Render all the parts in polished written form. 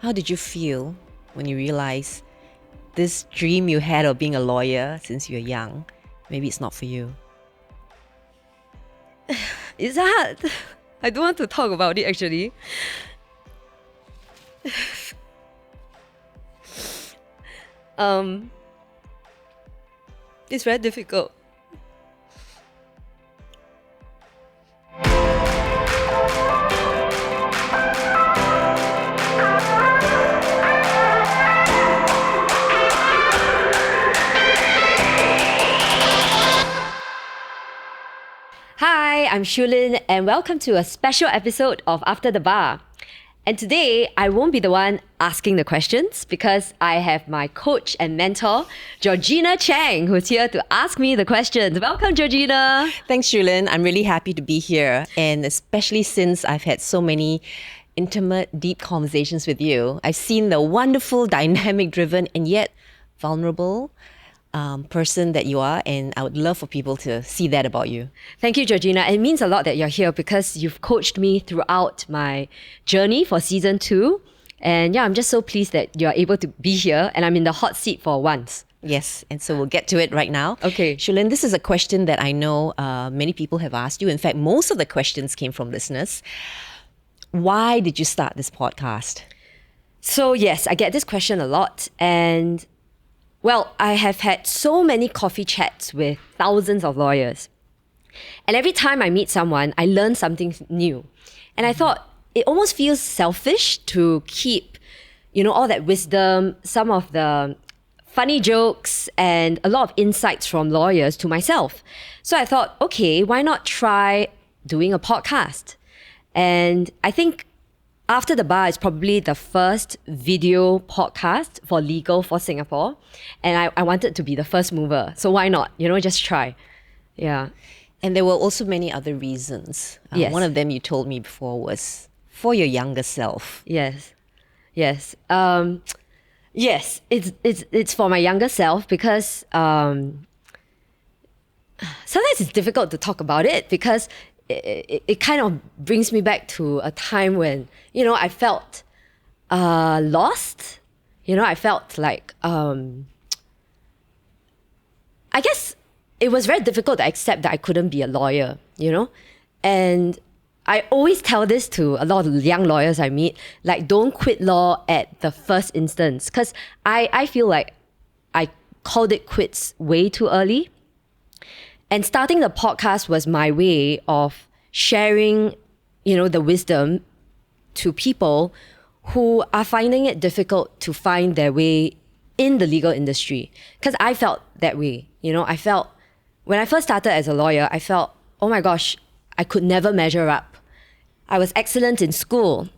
How did you feel when you realized this dream you had of being a lawyer since you were young, maybe it's not for you? It's hard. I don't want to talk about it actually. It's very difficult. Hi, I'm Shulin and welcome to a special episode of After the Bar. And today, I won't be the one asking the questions because I have my coach and mentor, Georgina Chang, who's here to ask me the questions. Welcome, Georgina. Thanks, Shulin. I'm really happy to be here. And especially since I've had so many intimate, deep conversations with you, I've seen the wonderful, dynamic, driven, and yet vulnerable person that you are, and I would love for people to see that about you. Thank you, Georgina. It means a lot that you're here because you've coached me throughout my journey for season 2. And yeah, I'm just so pleased that you're able to be here and I'm in the hot seat for once. Yes, and so we'll get to it right now. Okay. Shulin, this is a question that I know many people have asked you. In fact, most of the questions came from listeners. Why did you start this podcast? So yes, I get this question a lot. And well, I have had so many coffee chats with thousands of lawyers. And every time I meet someone, I learn something new. And I thought it almost feels selfish to keep, all that wisdom, some of the funny jokes, and a lot of insights from lawyers to myself. So I thought, okay, why not try doing a podcast? And I think After the Bar is probably the first video podcast for legal for Singapore. And I wanted to be the first mover. So why not? Just try. Yeah. And there were also many other reasons. Yes. One of them you told me before was for your younger self. Yes. Yes. Yes, it's for my younger self because sometimes it's difficult to talk about it because it kind of brings me back to a time when, I felt lost. I felt like, I guess it was very difficult to accept that I couldn't be a lawyer, And I always tell this to a lot of young lawyers I meet, like, don't quit law at the first instance. Because I feel like I called it quits way too early. And starting the podcast was my way of sharing, the wisdom to people who are finding it difficult to find their way in the legal industry. Because I felt that way. I felt, when I first started as a lawyer, I felt, oh my gosh, I could never measure up. I was excellent in school.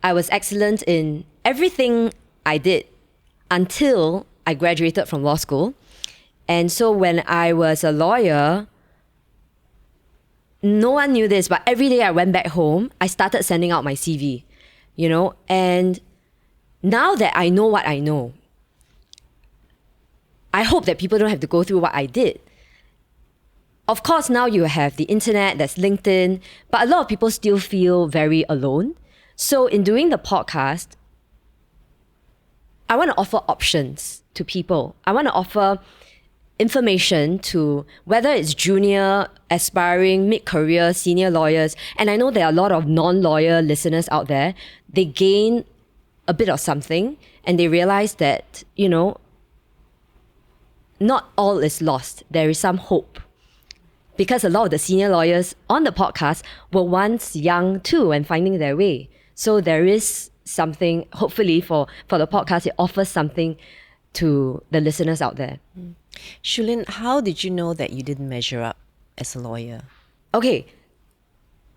I was excellent in everything I did until I graduated from law school. And so when I was a lawyer, no one knew this, but every day I went back home, I started sending out my CV, and now that I know what I know, I hope that people don't have to go through what I did. Of course, now you have the internet, there's LinkedIn, but a lot of people still feel very alone. So in doing the podcast, I want to offer options to people. I want to offer information to whether it's junior, aspiring, mid-career, senior lawyers. And I know there are a lot of non-lawyer listeners out there. They gain a bit of something and they realize that, not all is lost. There is some hope. Because a lot of the senior lawyers on the podcast were once young too and finding their way. So there is something, hopefully for the podcast, it offers something to the listeners out there. Shulin, how did you know that you didn't measure up as a lawyer? Okay,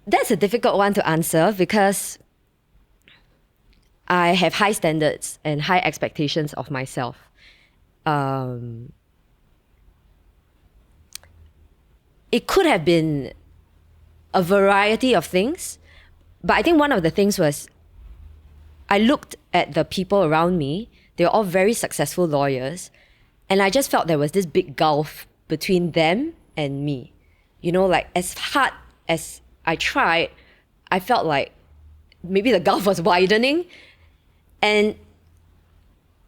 that's a difficult one to answer because I have high standards and high expectations of myself. It could have been a variety of things, but I think one of the things was I looked at the people around me. They were all very successful lawyers. And I just felt there was this big gulf between them and me. Like as hard as I tried, I felt like maybe the gulf was widening. And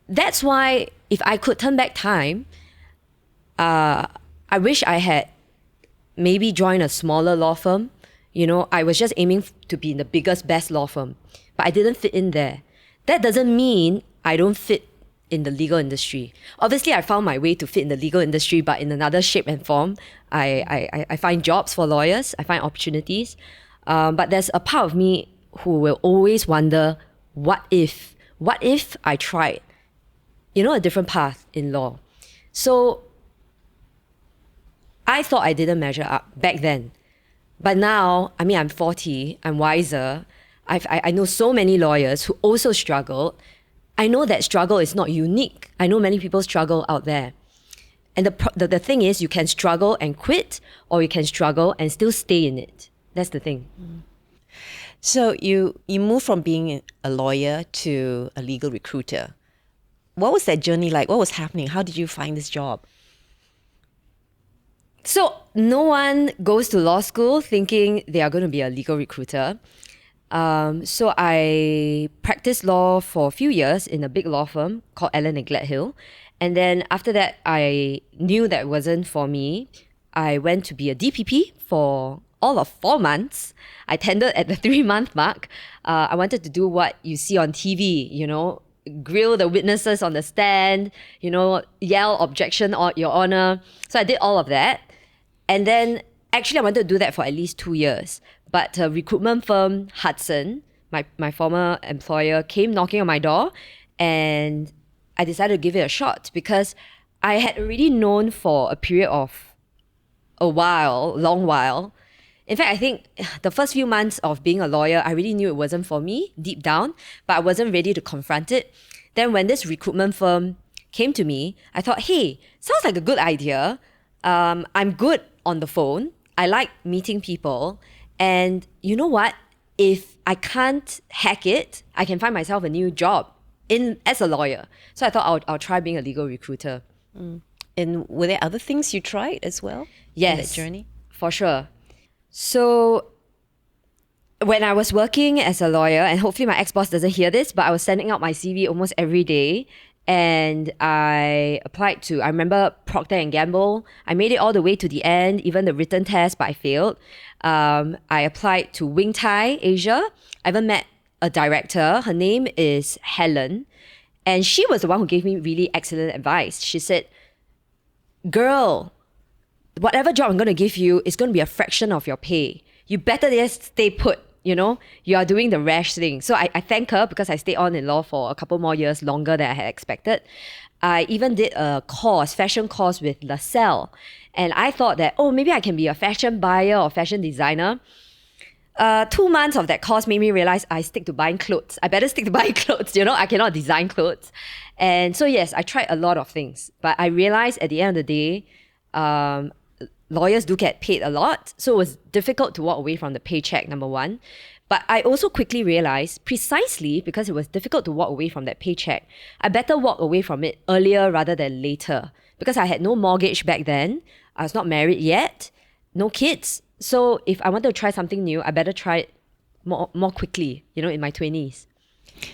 that's why if I could turn back time, I wish I had maybe joined a smaller law firm. You know, I was just aiming to be in the biggest, best law firm, but I didn't fit in there. That doesn't mean I don't fit in the legal industry. Obviously, I found my way to fit in the legal industry, but in another shape and form. I find jobs for lawyers, I find opportunities. But there's a part of me who will always wonder, what if I tried, a different path in law? So I thought I didn't measure up back then. But now, I'm 40, I'm wiser. I know so many lawyers who also struggled. I know that struggle is not unique. I know many people struggle out there. And the thing is, you can struggle and quit, or you can struggle and still stay in it. That's the thing. So you moved from being a lawyer to a legal recruiter. What was that journey like? What was happening? How did you find this job? So no one goes to law school thinking they are going to be a legal recruiter. So I practiced law for a few years in a big law firm called Allen & Gledhill. And then after that, I knew that wasn't for me. I went to be a DPP for all of 4 months. I tendered at the 3-month mark. I wanted to do what you see on TV, grill the witnesses on the stand, yell objection or your honor. So I did all of that. And then actually I wanted to do that for at least 2 years. But a recruitment firm, Hudson, my former employer, came knocking on my door, and I decided to give it a shot because I had already known for a period of long while. In fact, I think the first few months of being a lawyer, I really knew it wasn't for me deep down, but I wasn't ready to confront it. Then when this recruitment firm came to me, I thought, hey, sounds like a good idea. I'm good on the phone. I like meeting people. And you know what? If I can't hack it, I can find myself a new job as a lawyer. So I thought I'll try being a legal recruiter. And were there other things you tried as well? Yes, in that journey? For sure. So when I was working as a lawyer, and hopefully my ex-boss doesn't hear this, but I was sending out my CV almost every day. And I applied to, I remember Procter & Gamble. I made it all the way to the end, even the written test, but I failed. I applied to Wing Tai Asia. I even met a director. Her name is Helen. And she was the one who gave me really excellent advice. She said, girl, whatever job I'm going to give you is going to be a fraction of your pay. You better just stay put. You are doing the rash thing. So I thank her because I stayed on in law for a couple more years longer than I had expected. I even did a fashion course with LaSalle. And I thought that, maybe I can be a fashion buyer or fashion designer. 2 months of that course made me realize I stick to buying clothes. I better stick to buying clothes, I cannot design clothes. And so yes, I tried a lot of things. But I realized at the end of the day, lawyers do get paid a lot, so it was difficult to walk away from the paycheck, number one. But I also quickly realized, precisely because it was difficult to walk away from that paycheck, I better walk away from it earlier rather than later. Because I had no mortgage back then, I was not married yet, no kids. So if I wanted to try something new, I better try it more quickly, in my 20s.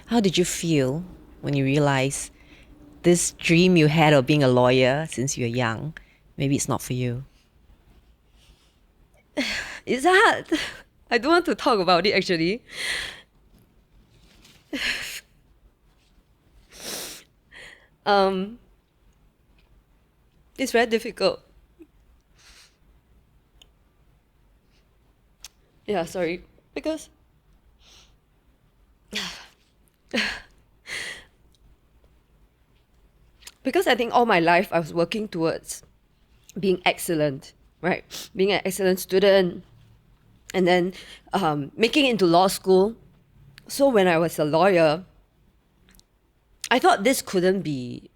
How did you feel when you realized this dream you had of being a lawyer since you were young, maybe it's not for you? It's hard. I don't want to talk about it actually. It's very difficult. Yeah, sorry. Because I think all my life I was working towards being excellent. Right, being an excellent student, and then making it into law school. So when I was a lawyer, I thought this couldn't be,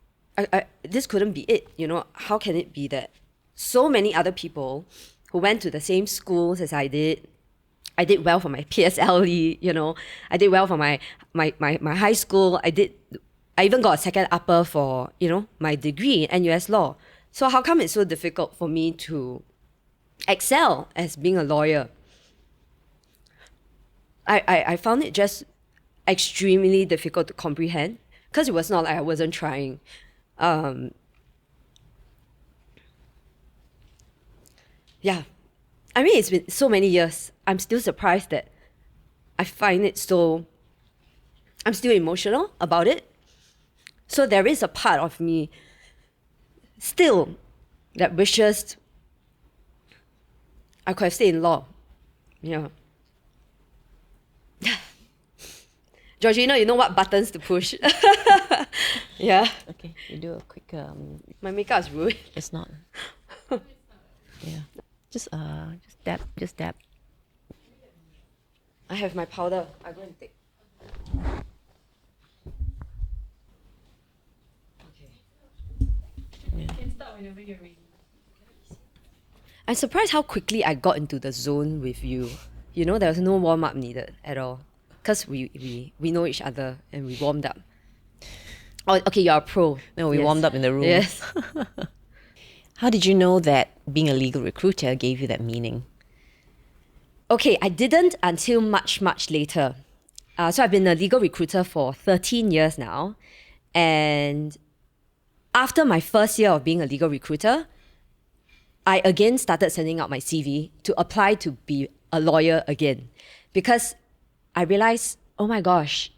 this couldn't be it. How can it be that so many other people who went to the same schools as I did did well for my PSLE. I did well for my high school. I even got a second upper for my degree in NUS law. So how come it's so difficult for me to excel as being a lawyer? I found it just extremely difficult to comprehend because it was not like I wasn't trying. Yeah. I mean, it's been so many years. I'm still surprised that I find it so. I'm still emotional about it. So there is a part of me still that wishes I could have stayed in law. Yeah. Georgina, you know what buttons to push. Yeah. Okay, you do a quick. My makeup is ruined. It's not. Yeah. Just dab. Just dab. I have my powder. I go and take. I'm surprised how quickly I got into the zone with you. You know, there was no warm up needed at all. Because we know each other and we warmed up. Oh, okay, you're a pro. No, we Yes. warmed up in the room. Yes. How did you know that being a legal recruiter gave you that meaning? Okay, I didn't until much, much later. So I've been a legal recruiter for 13 years now. And after my first year of being a legal recruiter, I again started sending out my CV to apply to be a lawyer again. Because I realized, oh my gosh,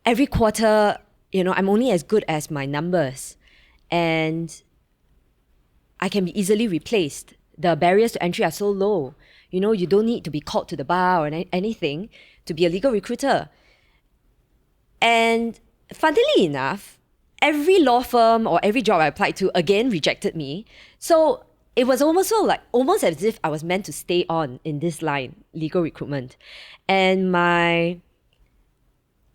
every quarter, I'm only as good as my numbers. And I can be easily replaced. The barriers to entry are so low. You don't need to be called to the bar or anything to be a legal recruiter. And funnily enough, every law firm or every job I applied to again rejected me. So it was almost as if I was meant to stay on in this line, legal recruitment. And my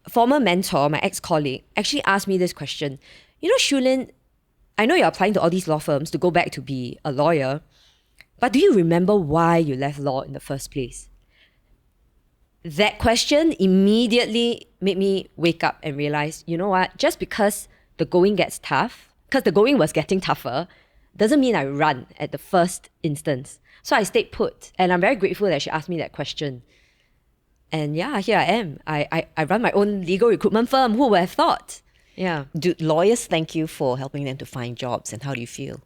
former mentor, my ex-colleague, actually asked me this question. Shulin, I know you're applying to all these law firms to go back to be a lawyer, but do you remember why you left law in the first place? That question immediately made me wake up and realize, you know what? Just because the going gets tough, because the going was getting tougher, doesn't mean I run at the first instance. So I stayed put. And I'm very grateful that she asked me that question. And yeah, here I am. I run my own legal recruitment firm. Who would have thought? Yeah. Do lawyers thank you for helping them to find jobs, and how do you feel?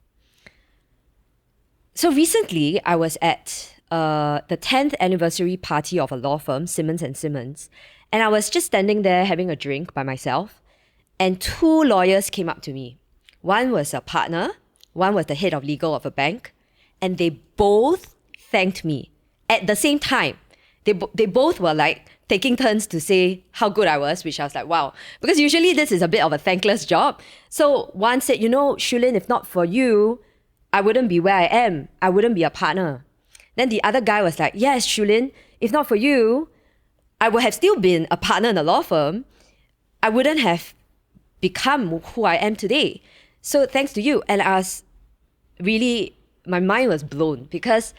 So recently, I was at the 10th anniversary party of a law firm, Simmons & Simmons. And I was just standing there having a drink by myself. And two lawyers came up to me. One was a partner. One was the head of legal of a bank. And they both thanked me at the same time. They both were like taking turns to say how good I was, which I was like, wow. Because usually this is a bit of a thankless job. So one said, Shulin, if not for you, I wouldn't be where I am. I wouldn't be a partner. Then the other guy was like, yes, Shulin, if not for you, I would have still been a partner in a law firm. I wouldn't have become who I am today. So thanks to you. And I was really, my mind was blown because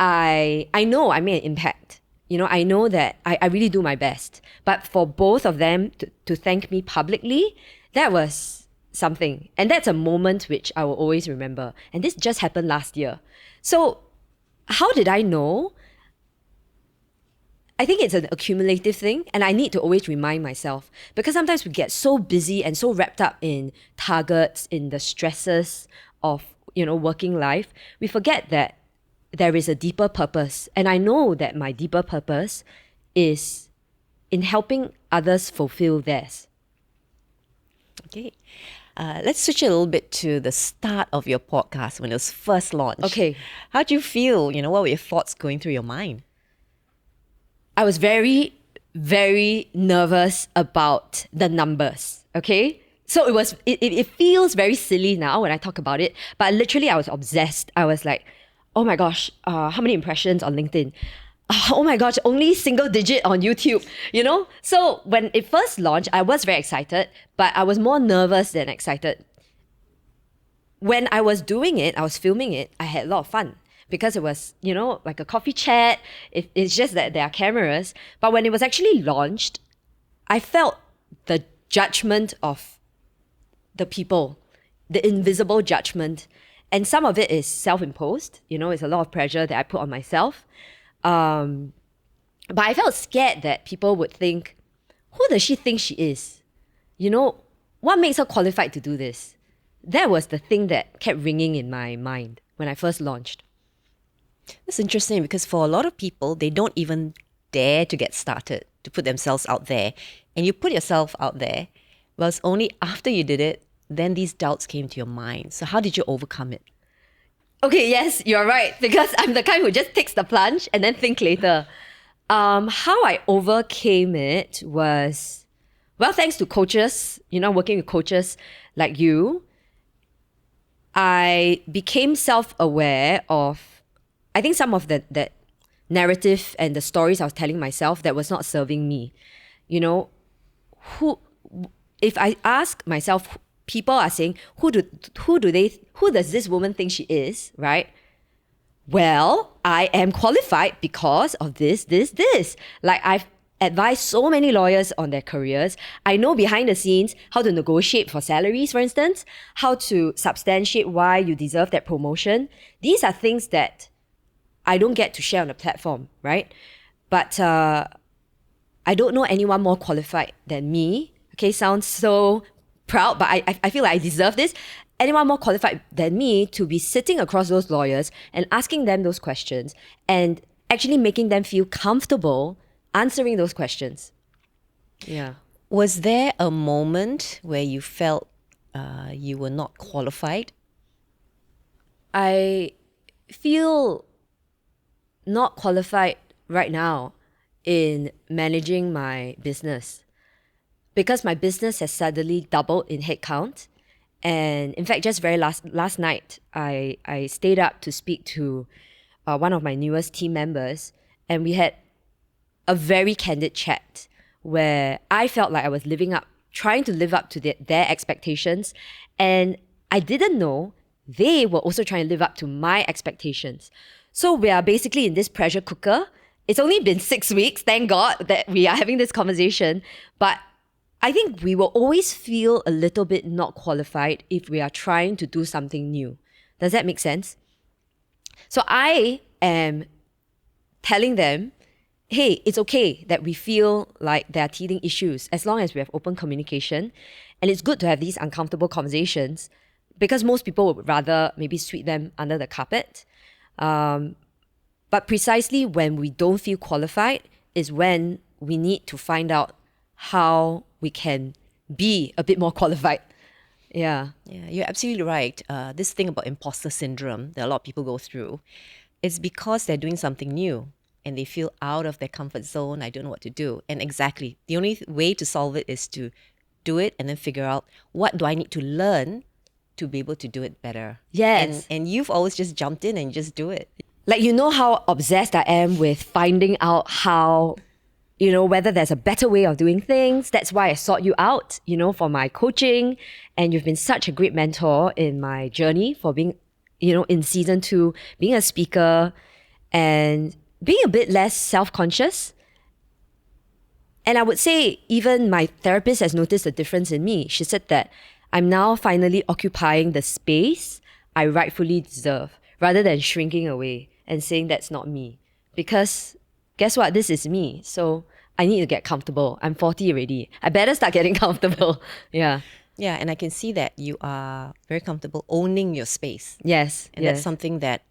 I know I made an impact. I know that I really do my best. But for both of them to thank me publicly, that was something. And that's a moment which I will always remember. And this just happened last year. So how did I know? I think it's an accumulative thing, and I need to always remind myself because sometimes we get so busy and so wrapped up in targets, in the stresses of, working life, we forget that there is a deeper purpose. And I know that my deeper purpose is in helping others fulfill theirs. Okay. Let's switch a little bit to the start of your podcast when it was first launched. Okay. How did you feel? What were your thoughts going through your mind? I was very, very nervous about the numbers. Okay. So it feels very silly now when I talk about it, but literally I was obsessed. I was like, oh my gosh, how many impressions on LinkedIn? Oh my gosh, only single digit on YouTube, So when it first launched, I was very excited, but I was more nervous than excited. When I was doing it, I was filming it, I had a lot of fun because it was, like a coffee chat. It's just that there are cameras. But when it was actually launched, I felt the judgment of the people, the invisible judgment. And some of it is self-imposed, it's a lot of pressure that I put on myself. But I felt scared that people would think, who does she think she is? You know, what makes her qualified to do this? That was the thing that kept ringing in my mind when I first launched. It's interesting because for a lot of people, they don't even dare to get started, to put themselves out there. And you put yourself out there, well, it's only after you did it, then these doubts came to your mind. So how did you overcome it? Okay, yes, you're right. Because I'm the kind who just takes the plunge and then think later. How I overcame it was, well, thanks to coaches, working with coaches like you, I became self-aware of, I think, some of that narrative and the stories I was telling myself that was not serving me. If I ask myself, people are saying, who does this woman think she is, right? Well, I am qualified because of this. Like, I've advised so many lawyers on their careers. I know behind the scenes how to negotiate for salaries, for instance, how to substantiate why you deserve that promotion. These are things that I don't get to share on the platform, right? But I don't know anyone more qualified than me. Okay, sounds so proud, but I feel like I deserve this. Anyone more qualified than me to be sitting across those lawyers and asking them those questions and actually making them feel comfortable answering those questions. Yeah. Was there a moment where you felt you were not qualified? I feel not qualified right now in managing my business because my business has suddenly doubled in headcount. And in fact, just very last night, I stayed up to speak to one of my newest team members, and we had a very candid chat where I felt like I was trying to live up to their expectations, and I didn't know they were also trying to live up to my expectations. So we are basically in this pressure cooker. It's only been 6 weeks, thank God, that we are having this conversation, but I think we will always feel a little bit not qualified if we are trying to do something new. Does that make sense? So I am telling them, hey, it's okay that we feel like there are teething issues as long as we have open communication. And it's good to have these uncomfortable conversations because most people would rather maybe sweep them under the carpet. But precisely when we don't feel qualified is when we need to find out how we can be a bit more qualified. Yeah. Yeah, you're absolutely right. This thing about imposter syndrome that a lot of people go through, it's because they're doing something new and they feel out of their comfort zone. I don't know what to do. And exactly, the only way to solve it is to do it and then figure out what do I need to learn to be able to do it better. Yes. And you've always just jumped in and just do it. Like, how obsessed I am with finding out how, whether there's a better way of doing things. That's why I sought you out, for my coaching. And you've been such a great mentor in my journey for being, in season 2, being a speaker and being a bit less self-conscious. And I would say even my therapist has noticed a difference in me. She said that I'm now finally occupying the space I rightfully deserve rather than shrinking away and saying that's not me. Because guess what? This is me. So I need to get comfortable. I'm 40 already. I better start getting comfortable. Yeah. Yeah, and I can see that you are very comfortable owning your space. Yes. And that's something that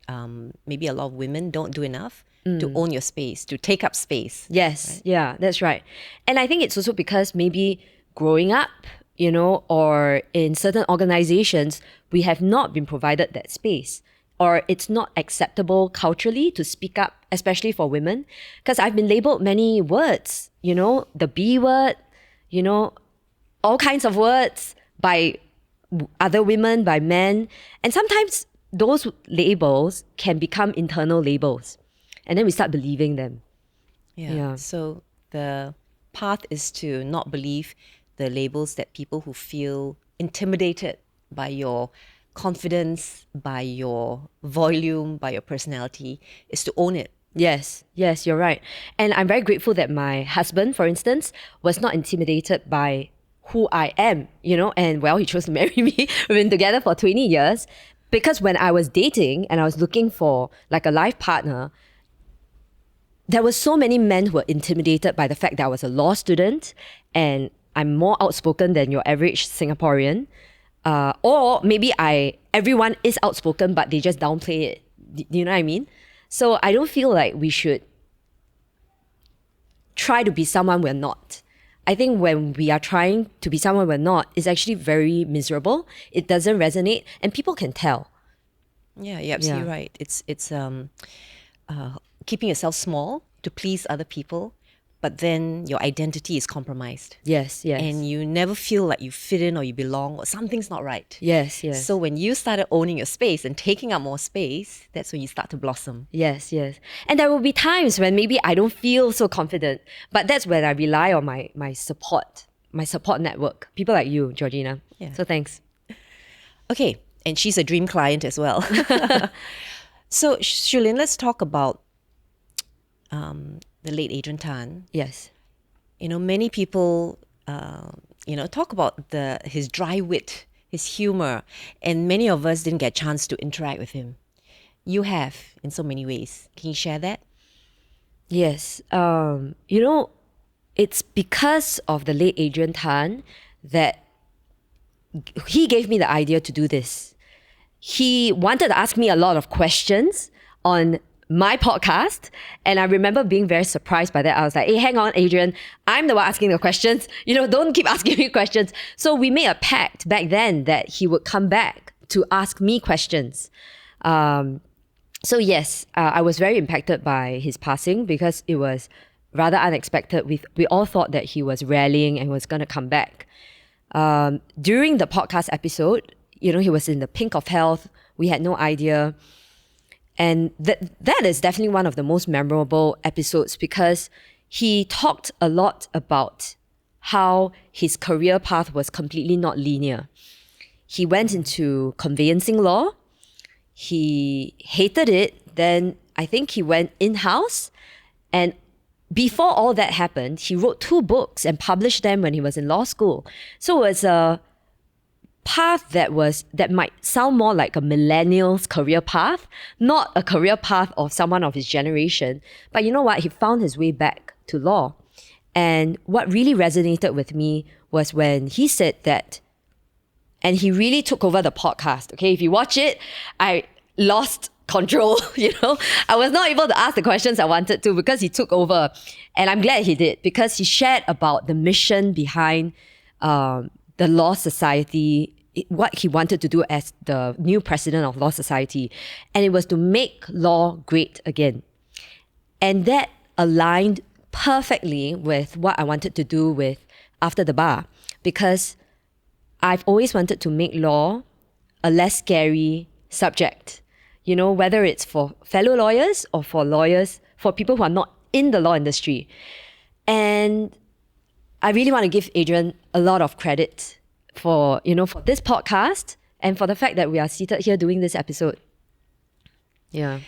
maybe a lot of women don't do enough, to own your space, to take up space. Yes. Right? Yeah, that's right. And I think it's also because maybe growing up, or in certain organizations, we have not been provided that space. Or it's not acceptable culturally to speak up, especially for women. Because I've been labeled many words, the B word, all kinds of words by other women, by men. And sometimes those labels can become internal labels. And then we start believing them. Yeah. So the path is to not believe the labels that people who feel intimidated by your confidence, by your volume, by your personality, is to own it. Yes, you're right. And I'm very grateful that my husband, for instance, was not intimidated by who I am, and well, he chose to marry me. We've been together for 20 years. Because when I was dating and I was looking for like a life partner, there were so many men who were intimidated by the fact that I was a law student and I'm more outspoken than your average Singaporean. Or maybe everyone is outspoken, but they just downplay it. Do you know what I mean? So I don't feel like we should try to be someone we're not. I think when we are trying to be someone we're not, it's actually very miserable. It doesn't resonate, and people can tell. Yeah, you're absolutely right. It's keeping yourself small to please other people, but then your identity is compromised. Yes, yes. And you never feel like you fit in or you belong or something's not right. Yes, yes. So when you started owning your space and taking up more space, that's when you start to blossom. Yes, yes. And there will be times when maybe I don't feel so confident, but that's when I rely on my support network. People like you, Georgina. Yeah. So thanks. Okay, and she's a dream client as well. So Shulin, let's talk about the late Adrian Tan. Yes. You know, many people, talk about his dry wit, his humor, and many of us didn't get a chance to interact with him. You have in so many ways. Can you share that? Yes. It's because of the late Adrian Tan that he gave me the idea to do this. He wanted to ask me a lot of questions on my podcast, and I remember being very surprised by that. I was like, hey, hang on, Adrian, I'm the one asking the questions. Don't keep asking me questions. So we made a pact back then that he would come back to ask me questions. So yes, I was very impacted by his passing because it was rather unexpected. We all thought that he was rallying and was going to come back. During the podcast episode, he was in the pink of health. We had no idea. And that is definitely one of the most memorable episodes because he talked a lot about how his career path was completely not linear. He went into conveyancing law. He hated it. Then I think he went in-house. And before all that happened, he wrote 2 books and published them when he was in law school. So it was a path that might sound more like a millennial's career path, not a career path of someone of his generation. But you know what? He found his way back to law. And what really resonated with me was when he said that, and he really took over the podcast. Okay, if you watch it, I lost control. I was not able to ask the questions I wanted to because he took over. And I'm glad he did because he shared about the mission behind the Law Society, what he wanted to do as the new president of Law Society. And it was to make law great again. And that aligned perfectly with what I wanted to do with After the Bar, because I've always wanted to make law a less scary subject. Whether it's for fellow lawyers or for lawyers, for people who are not in the law industry. And I really want to give Adrian a lot of credit for this podcast and for the fact that we are seated here doing this episode. Yeah.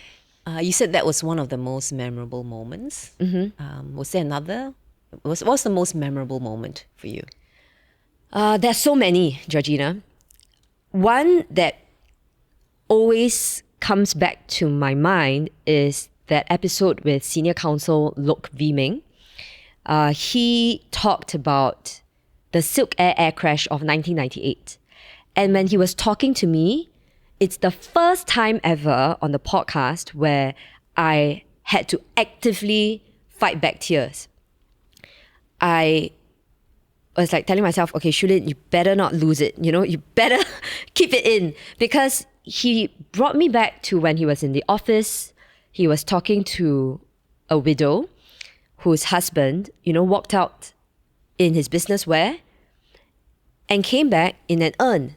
You said that was one of the most memorable moments. Mm-hmm. Was there another? What's the most memorable moment for you? There's so many, Georgina. One that always comes back to my mind is that episode with Senior Counsel Look V. Ming. He talked about the Silk Air crash of 1998. And when he was talking to me, it's the first time ever on the podcast where I had to actively fight back tears. I was like telling myself, okay, Shulin, you better not lose it. You better keep it in, because he brought me back to when he was in the office. He was talking to a widow whose husband, walked out in his business wear and came back in an urn.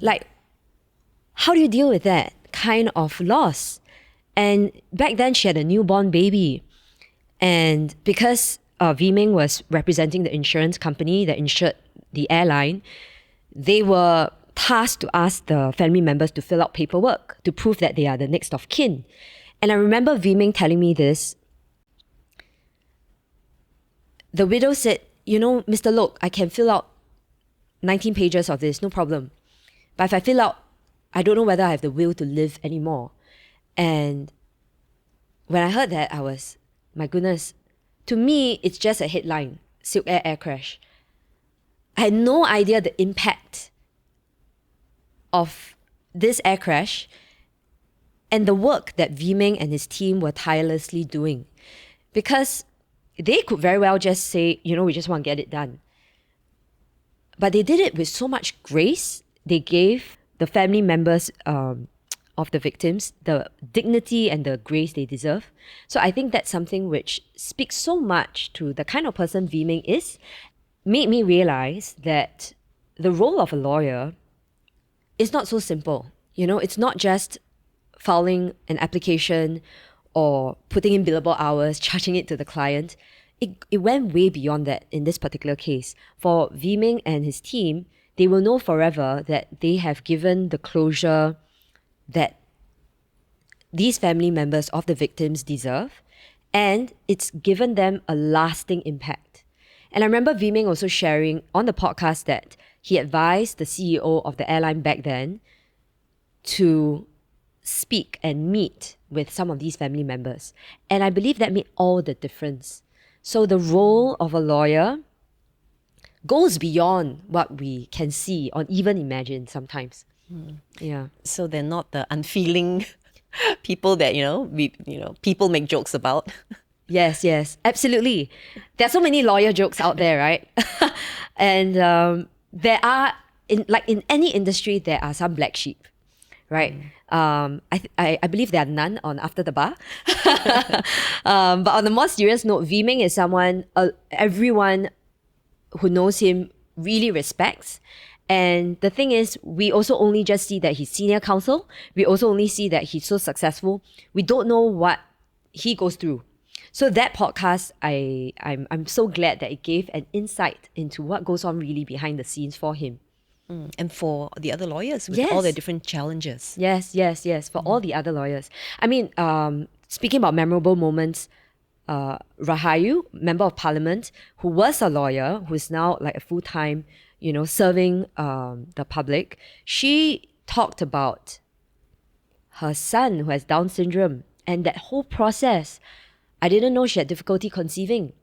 Like, how do you deal with that kind of loss? And back then she had a newborn baby. And because V Ming was representing the insurance company that insured the airline, they were tasked to ask the family members to fill out paperwork to prove that they are the next of kin. And I remember V Ming telling me this. The widow said, Mr. Lok, I can fill out 19 pages of this, no problem. But if I fill out, I don't know whether I have the will to live anymore. And when I heard that, I was my goodness, to me, it's just a headline, Silk Air air crash. I had no idea the impact of this air crash and the work that Ming and his team were tirelessly doing. Because they could very well just say, we just want to get it done. But they did it with so much grace. They gave the family members of the victims the dignity and the grace they deserve. So I think that's something which speaks so much to the kind of person Ming is, made me realize that the role of a lawyer is not so simple. It's not just filing an application or putting in billable hours, charging it to the client. It went way beyond that in this particular case. For Ming and his team, they will know forever that they have given the closure that these family members of the victims deserve, and it's given them a lasting impact. And I remember Ming also sharing on the podcast that he advised the CEO of the airline back then to speak and meet with some of these family members. And I believe that made all the difference. So the role of a lawyer goes beyond what we can see or even imagine sometimes. Yeah. So they're not the unfeeling people that, people make jokes about. Yes, absolutely. There are so many lawyer jokes out there, right? And there are, in any industry, there are some black sheep, right? I believe there are none on After the Bar. But on a more serious note, Ming is someone everyone who knows him really respects. And the thing is, we also only just see that he's senior counsel. We also only see that he's so successful. We don't know what he goes through. So that podcast, I'm so glad that it gave an insight into what goes on really behind the scenes for him. And for the other lawyers with Yes. all their different challenges. Yes. For all the other lawyers. I mean, speaking about memorable moments, Rahayu, Member of Parliament, who was a lawyer, who is now like a full-time, serving the public, she talked about her son who has Down syndrome and that whole process. I didn't know she had difficulty conceiving.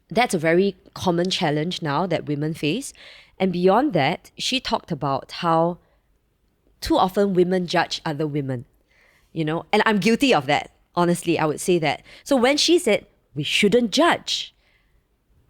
That's a very common challenge now that women face. And beyond that, she talked about how too often women judge other women, and I'm guilty of that. Honestly, I would say that. So when she said, we shouldn't judge,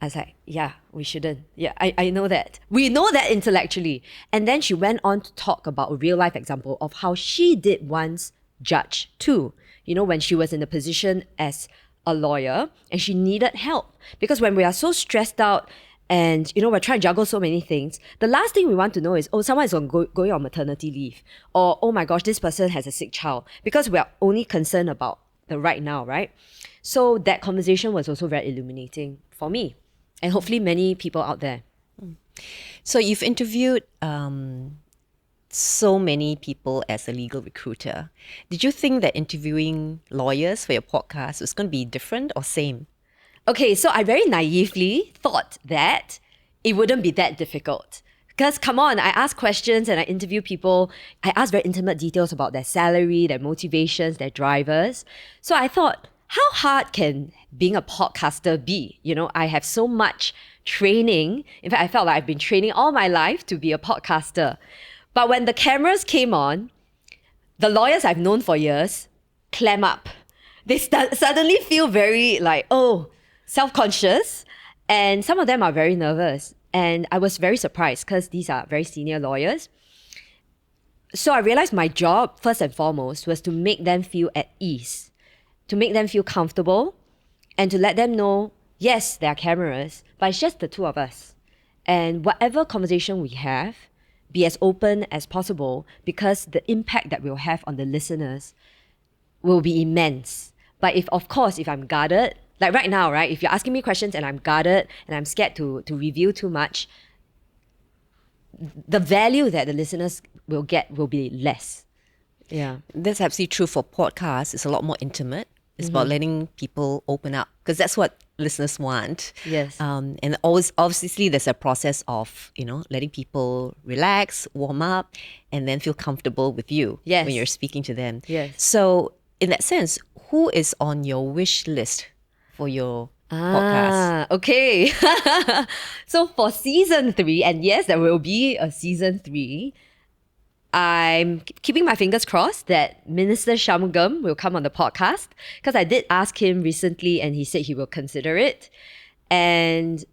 I was like, yeah, we shouldn't. Yeah, I know that. We know that intellectually. And then she went on to talk about a real life example of how she did once judge too, when she was in a position as a lawyer and she needed help. Because when we are so stressed out and, we're trying to juggle so many things, the last thing we want to know is, someone is going on maternity leave. Or, oh my gosh, this person has a sick child. Because we're only concerned about the right now, right? So that conversation was also very illuminating for me. And hopefully many people out there. So you've interviewed so many people as a legal recruiter. Did you think that interviewing lawyers for your podcast was going to be different or same? Okay, so I very naively thought that it wouldn't be that difficult. Because come on, I ask questions and I interview people. I ask very intimate details about their salary, their motivations, their drivers. So I thought, how hard can being a podcaster be? I have so much training. In fact, I felt like I've been training all my life to be a podcaster. But when the cameras came on, the lawyers I've known for years clam up. They suddenly feel very self-conscious, and some of them are very nervous. And I was very surprised because these are very senior lawyers. So I realized my job, first and foremost, was to make them feel at ease, to make them feel comfortable, and to let them know, yes, there are cameras, but it's just the two of us. And whatever conversation we have, be as open as possible, because the impact that we'll have on the listeners will be immense. But if I'm guarded, like right now, right? If you're asking me questions and I'm guarded and I'm scared to reveal too much, the value that the listeners will get will be less. Yeah. That's absolutely true for podcasts. It's a lot more intimate. It's about letting people open up because that's what listeners want. Yes. And always, obviously, there's a process of, letting people relax, warm up, and then feel comfortable with you Yes. when you're speaking to them. Yes. So in that sense, who is on your wish list for your podcast? Okay. So for season 3, and yes, there will be a season 3, I'm keeping my fingers crossed that Minister Shanmugam will come on the podcast, because I did ask him recently and he said he will consider it. And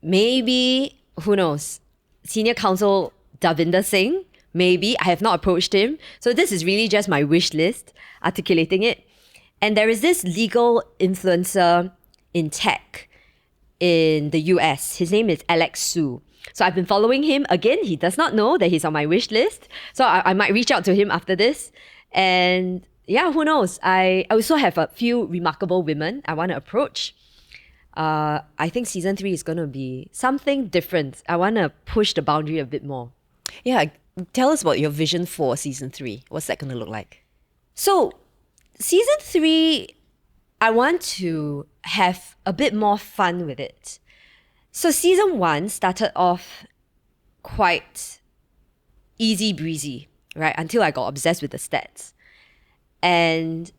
maybe, who knows, Senior Counsel Davinder Singh, maybe. I have not approached him. So this is really just my wish list, articulating it. And there is this legal influencer in tech in the US. His name is Alex Su. So I've been following him. Again, he does not know that he's on my wish list. So I might reach out to him after this. And yeah, who knows? I also have a few remarkable women I want to approach. I think season 3 is going to be something different. I want to push the boundary a bit more. Yeah, tell us about your vision for season 3. What's that going to look like? So season 3, I want to have a bit more fun with it. So season 1 started off quite easy breezy, right? Until I got obsessed with the stats. And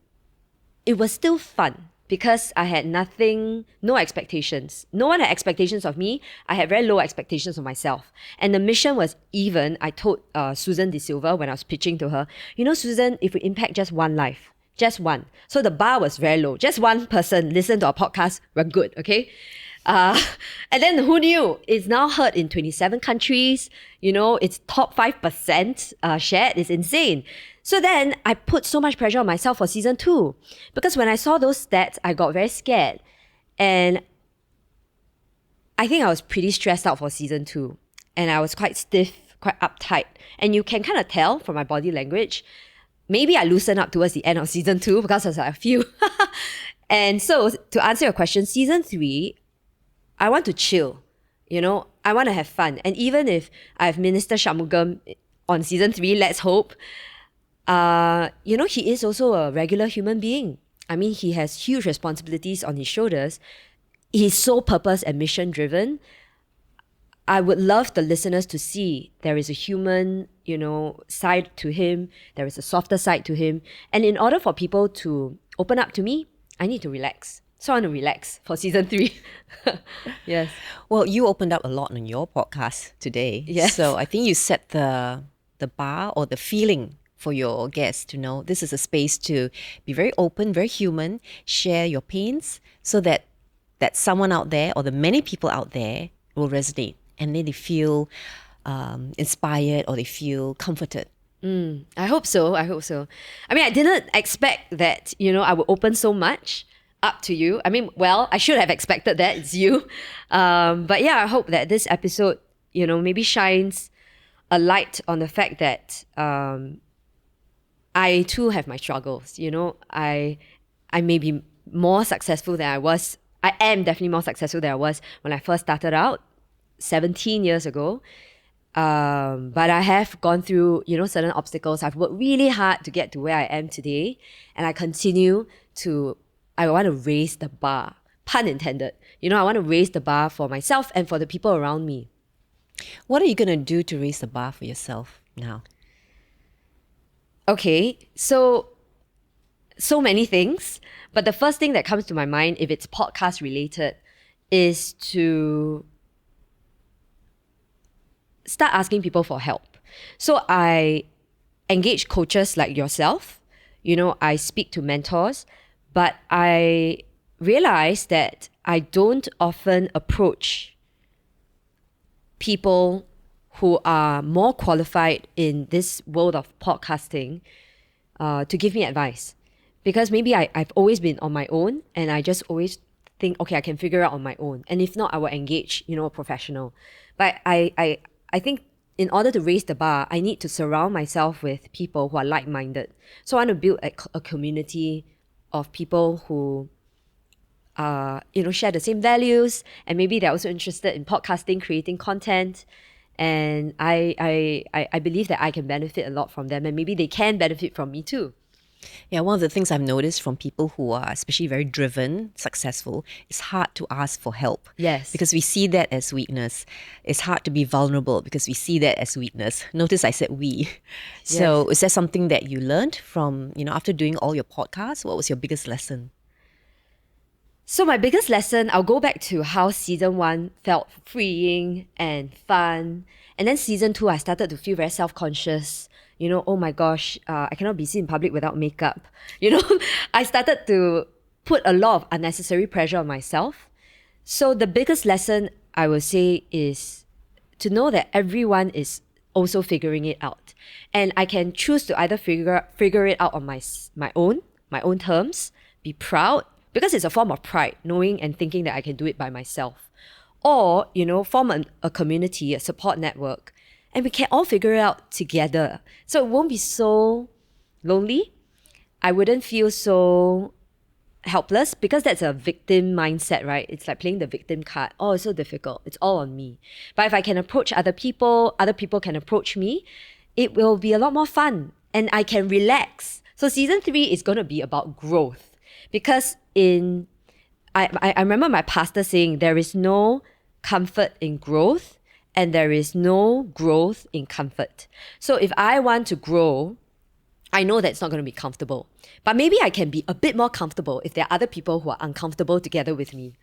it was still fun because I had no expectations. No one had expectations of me. I had very low expectations of myself. And the mission was even, I told Susan De Silva when I was pitching to her, Susan, if we impact just one life, just one. So the bar was very low. Just one person listen to our podcast, we're good, okay? And then who knew? It's now heard in 27 countries. It's top 5% shared. It's insane. So then I put so much pressure on myself for season 2. Because when I saw those stats, I got very scared. And I think I was pretty stressed out for season 2. And I was quite stiff, quite uptight. And you can kind of tell from my body language. Maybe I loosened up towards the end of season 2 because there's a few. And so to answer your question, season 3, I want to chill, I want to have fun. And even if I have Minister Shanmugam on season 3, let's hope, he is also a regular human being. I mean, he has huge responsibilities on his shoulders. He's so purpose and mission driven. I would love the listeners to see there is a human, side to him. There is a softer side to him. And in order for people to open up to me, I need to relax. So I want to relax for season 3. Yes. Well, you opened up a lot on your podcast today. Yes. So I think you set the bar or the feeling for your guests to know this is a space to be very open, very human, share your pains so that someone out there or the many people out there will resonate and then they feel inspired or they feel comforted. I hope so. I mean, I didn't expect that, I would open so much up to you. I mean, well, I should have expected that. It's you. But yeah, I hope that this episode, maybe shines a light on the fact that I too have my struggles. I may be more successful than I was. I am definitely more successful than I was when I first started out 17 years ago. But I have gone through, certain obstacles. I've worked really hard to get to where I am today. And I continue I want to raise the bar, pun intended. I want to raise the bar for myself and for the people around me. What are you going to do to raise the bar for yourself now? Okay, so many things. But the first thing that comes to my mind, if it's podcast related, is to start asking people for help. So I engage coaches like yourself. I speak to mentors. But I realize that I don't often approach people who are more qualified in this world of podcasting to give me advice. Because maybe I've always been on my own and I just always think, okay, I can figure out on my own. And if not, I will engage, a professional. But I think in order to raise the bar, I need to surround myself with people who are like-minded. So I want to build a community of people who share the same values, and maybe they're also interested in podcasting, creating content. And I believe that I can benefit a lot from them, and maybe they can benefit from me too. Yeah, one of the things I've noticed from people who are especially very driven, successful, it's hard to ask for help. Yes. Because we see that as weakness. It's hard to be vulnerable because we see that as weakness. Notice I said we. So Yes. is there something that you learned from, after doing all your podcasts? What was your biggest lesson? So my biggest lesson, I'll go back to how season 1 felt freeing and fun. And then season 2, I started to feel very self-conscious. You know, oh my gosh, I cannot be seen in public without makeup. You know, I started to put a lot of unnecessary pressure on myself. So the biggest lesson I would say is to know that everyone is also figuring it out. And I can choose to either figure it out on my own terms, be proud, because it's a form of pride, knowing and thinking that I can do it by myself. Or, you know, form a community, a support network, and we can all figure it out together. So it won't be so lonely. I wouldn't feel so helpless, because that's a victim mindset, right? It's like playing the victim card. Oh, it's so difficult. It's all on me. But if I can approach other people can approach me, it will be a lot more fun and I can relax. So season 3 is going to be about growth, because I remember my pastor saying there is no comfort in growth and there is no growth in comfort. So if I want to grow, I know that it's not going to be comfortable. But maybe I can be a bit more comfortable if there are other people who are uncomfortable together with me.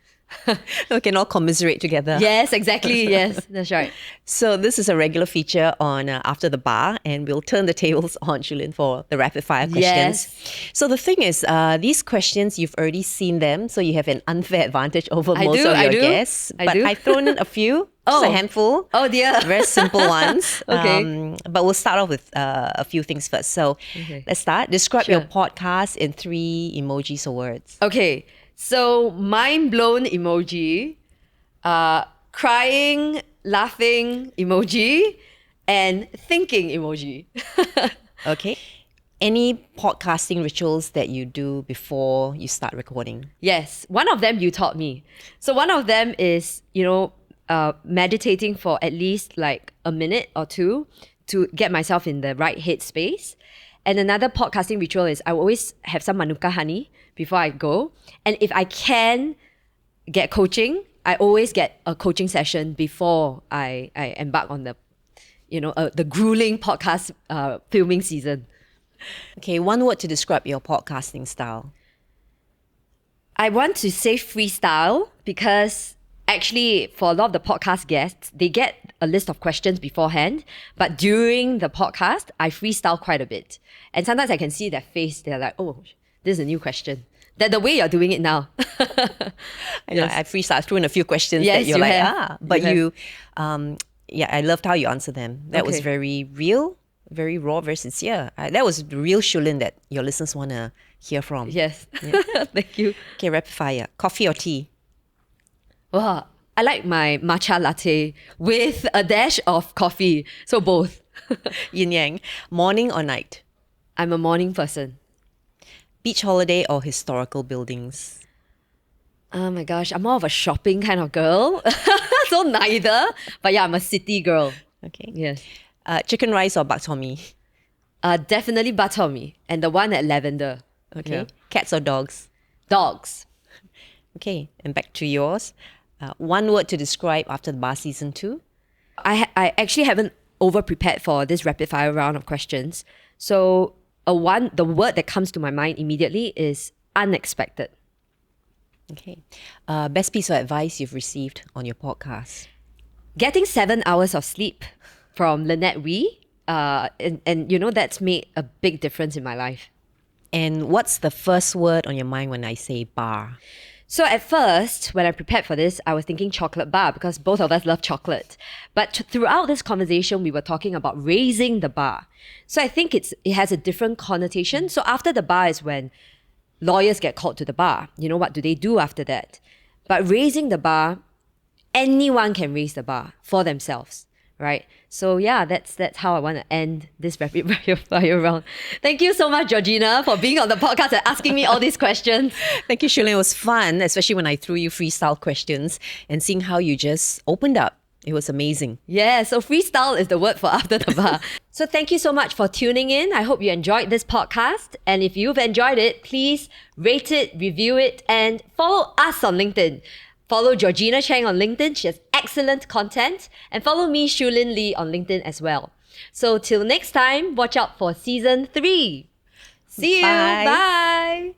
We can all commiserate together. Yes, exactly. Yes, that's right. So this is a regular feature on After the Bar, and we'll turn the tables on Shulin for the rapid fire questions. Yes. So the thing is, these questions, you've already seen them, so you have an unfair advantage over most of your guests. But I've thrown in a few, just a handful. Oh dear. Very simple ones. Okay. But we'll start off with a few things first. So let's start. Describe your podcast in 3 emojis or words. Okay. So mind blown emoji, crying, laughing emoji, and thinking emoji. Okay. Any podcasting rituals that you do before you start recording? Yes. One of them you taught me. So one of them is, meditating for at least like a minute or two to get myself in the right headspace. And another podcasting ritual is I always have some manuka honey before I go. And if I can get coaching, I always get a coaching session before I embark on the grueling podcast filming season. Okay, one word to describe your podcasting style. I want to say freestyle, because actually for a lot of the podcast guests, they get a list of questions beforehand, but during the podcast, I freestyle quite a bit. And sometimes I can see their face, they're like, oh, this is a new question. That the way you're doing it now. I know, I freestyle through in a few questions that you're I loved how you answered them. That was very real, very raw, very sincere. That was the real Shulin that your listeners want to hear from. Yes. Yeah. Thank you. Okay, rapid fire. Coffee or tea? Wow. I like my matcha latte with a dash of coffee. So both. Yin yang. Morning or night? I'm a morning person. Beach holiday or historical buildings? Oh my gosh, I'm more of a shopping kind of girl. So neither. But yeah, I'm a city girl. Okay. Yes. Chicken rice or bak chor mee? Definitely bak chor mee. And the one at Lavender. Okay. Yeah. Cats or dogs? Dogs. Okay. And back to yours. One word to describe After the Bar season 2? I actually haven't over-prepared for this rapid-fire round of questions. So the word that comes to my mind immediately is unexpected. Okay. Best piece of advice you've received on your podcast? Getting 7 hours of sleep from Lynette Wee. And that's made a big difference in my life. And what's the first word on your mind when I say bar? So at first, when I prepared for this, I was thinking chocolate bar, because both of us love chocolate. But throughout this conversation, we were talking about raising the bar. So I think it has a different connotation. So after the bar is when lawyers get called to the bar. You know, what do they do after that? But raising the bar, anyone can raise the bar for themselves, right? So yeah, that's how I want to end this rapid fire round. Thank you so much, Georgina, for being on the podcast and asking me all these questions. Thank you, Shulin. It was fun, especially when I threw you freestyle questions and seeing how you just opened up. It was amazing. Yeah, so freestyle is the word for After the Bar. So thank you so much for tuning in. I hope you enjoyed this podcast. And if you've enjoyed it, please rate it, review it, and follow us on LinkedIn. Follow Georgina Chang on LinkedIn. She has excellent content. And follow me, Shulin Lee, on LinkedIn as well. So till next time, watch out for season 3. See you. Bye. Bye.